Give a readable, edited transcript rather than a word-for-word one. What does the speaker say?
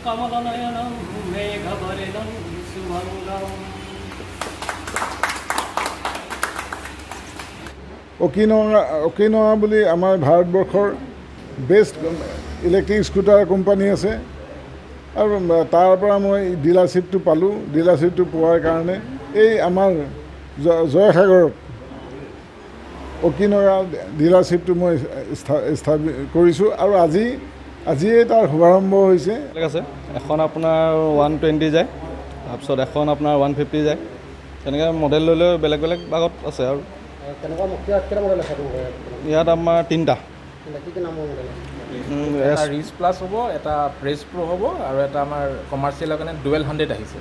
কমলনয়নম মেঘবৰণম শুভঙ্গম। অকিনৱা বুলি আমাৰ ভাৰতবৰ্ষৰ বেষ্ট ইলেক্ট্ৰিক স্কুটাৰ কোম্পানী আছে আৰু তাৰ পৰা মই ডিলাৰশ্বিপটো পালোঁ। ডিলাৰশ্বিপটো পোৱাৰ কাৰণে এই আমাৰ জয়সাগৰত অকিনৱা ডিলাৰশ্বিপটো মই স্থাপিত কৰিছোঁ আৰু আজিয়ে তাৰ শুভাৰম্ভ হৈছে। ঠিক আছে, এখন আপোনাৰ 120 যায়, তাৰপিছত এখন আপোনাৰ 150 যায়, তেনেকৈ মডেল লৈ লৈ বেলেগ বেলেগ ভাগত আছে। আৰু ইয়াত আমাৰ 3টা। ৰিচ প্লাছ হ'ব, এটা প্ৰেছ প্ৰ' হ'ব আৰু এটা আমাৰ কমাৰ্চিয়েলৰ কাৰণে 1200 আহিছে।